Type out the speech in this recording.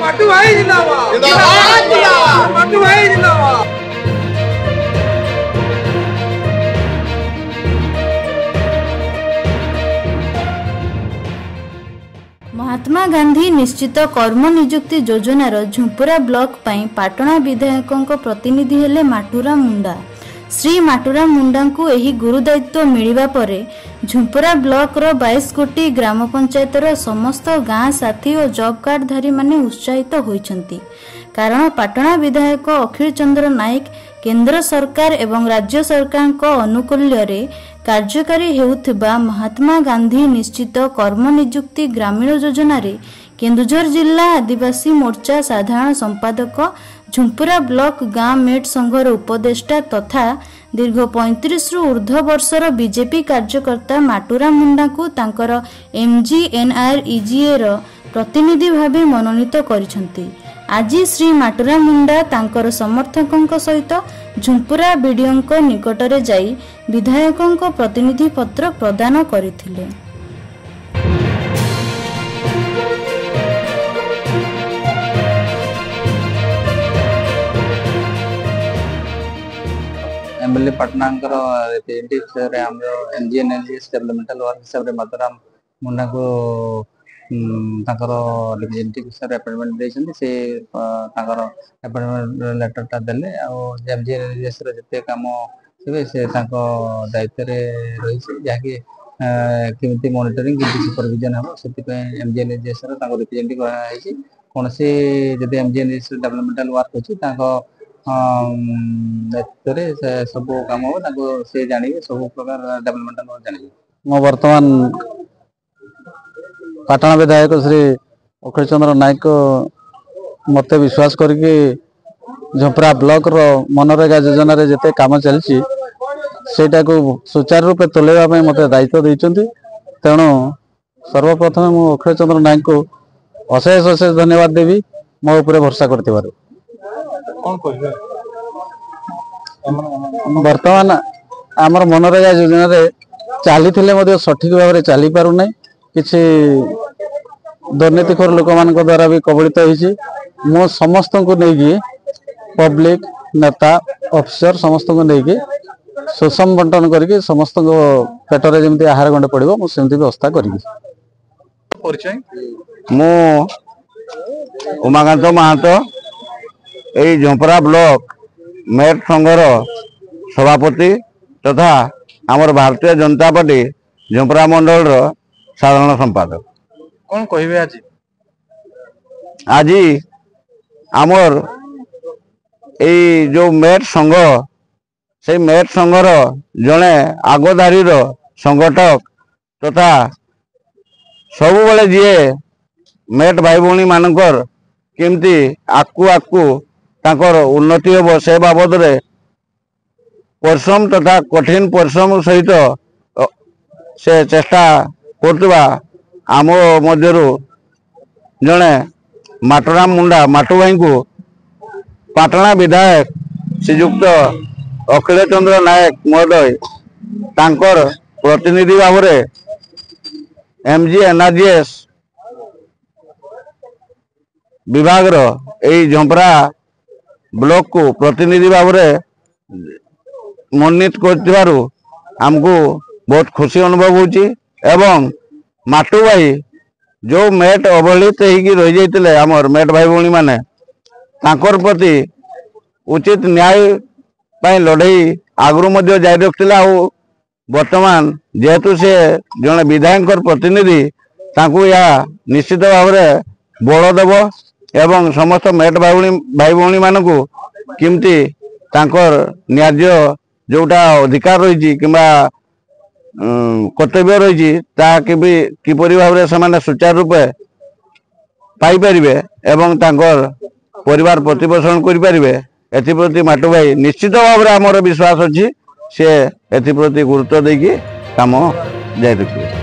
मट्टू भाई जिंदाबाद जिंदाबाद मट्टू भाई जिंदाबाद। महात्मा गांधी निश्चित कर्म नियुक्ति योजनार झुंपुरा ब्लॉक पई पाटणा विधायकों प्रतिनिधि हेले माटुराम मुंडा। श्री माटुराम मुंडा को एही गुरु दायित्व मिलिबा परे झुंपुरा ब्लॉक रो 22 कोटी ग्राम पंचायतर समस्त गाँ साथी और जॉब कार्ड धारी माने उत्साहित होइछंती। कारण पाटणा विधायक अखिल चंद्र नायक केंद्र सरकार एवं राज्य सरकार को अनुकूल्य रे कार्यकारी हेउथिबा महात्मा गांधी निश्चित कर्म नियुक्ति ग्रामीण योजना रे केन्दुझर जिला आदिवासी मोर्चा साधारण संपादक झुंपुरा ब्लॉक गाँ मेट संघर उपदेष्टा तथा दीर्घ 35 रु ऊर्ध्व वर्षर बीजेपी कार्यकर्ता माटुराम मुंडा को तांकर MGNREGA रो प्रतिनिधि भावे मनोनीत करिसंती। आज श्री माटुराम मुंडा तांकर समर्थकों सहित झुंपुरा बीडीओ निकटरे जाई विधायकों प्रतिनिधि पत्र प्रदान करथिले। MLA Patna representative MGNREGA developmental work हिसाब रे माटुराम मुंडा को रिप्रेजेंटेटिव हिसाब अपॉइंटमेंट देछन से अपॉइंटमेंट लेटर ता देले MGNREGA रे जते काम से दायित्व रे रही जहाँकि केमती मॉनिटरिंग केमती सुपरविजन हम से MGNREGA रे रिप्रेजेंटेटिव कराई कौन से जदि MGNREGA डेवलपमेंटल वर्क अछि दायित्व रे सब काम हो से जानिए सब प्रकार डेवलपमेंटल वर्क जानिए। मो वर्तमान पाटना विधायक श्री अखिल चंद्र नायक मत विश्वास करके झुंपुरा ब्लॉक रो मनरेगा योजना रे जते काम चलछि सेटा को सुचारू रूपे तोलेबा मत दायित्व दैछंती। तेणु सर्वप्रथम मु अखिल चंद्र नायक को अशेष अशेष धन्यवाद देवी मो ऊपर भरोसा करथिबारु। वर्तमान आमर मनरेगा योजना रे चली मध्य सठिक भाव में चली पार ना किसी दुर्नीतिखोर लोक मान द्वारा भी कबलित होइछि। मो समस्त को लेकिन पब्लिक नेता ऑफिसर समस्त को लेकिन सुषम बंटन करके समस्त को पेटरे जमी आहार गंडे पड़ो मुझे व्यवस्था करी। मु उमाकांत महातो यही झुंपुरा ब्लॉक मेट संघर सभापति तथा आमर भारतीय जनता पार्टी झुंपुरा मंडल साधारण संपादक। कौन कहिबे आज आमर यही जो मेट संघ से मेट संघर जड़े आगधारी संगठक तथा सब बेले जीए मेट भाई भौणी मानकर केमती आकु आकु तांकर उन्नति हम से बाबद रे परिश्रम तथा कठिन परिश्रम सहित से चेष्टा करतबा आम मध्यरु जड़े माटुराम मुंडा माटू भाई को पाटना विधायक श्रीयुक्त अखिल चंद्र नायक महोदय तांकर प्रतिनिधि भाव में MGNREGA विभाग यही झुंपुरा ब्लॉक को प्रतिनिधि भाव में मनोनीत कर आमको बहुत खुशी अनुभव होची। एवं माटू भाई जो मेट अवहेलित रही जाते आमर मेट भाई भौणी माने तांकर प्रति उचित न्याय पाई लड़ई आगु जारी रखिला। वर्तमान जेहेतु से जड़े विधायक प्रतिनिधि तांको या निश्चित भाव में बल देव एवं समस्त मेट भाई भौणी मानकु किमती तांकर न्याय जोटा अधिकार रही कि कर्तव्य रही किपरि भाव में से सुचारू रूपे पाई परिबे एवं तांकर परिवार प्रतिपोषण करि परिबे एथिप्रति माटू भाई निश्चित भाव में आमर विश्वास अच्छी से एथिप्रति गुरुत्व देकी काम जारी रखिए।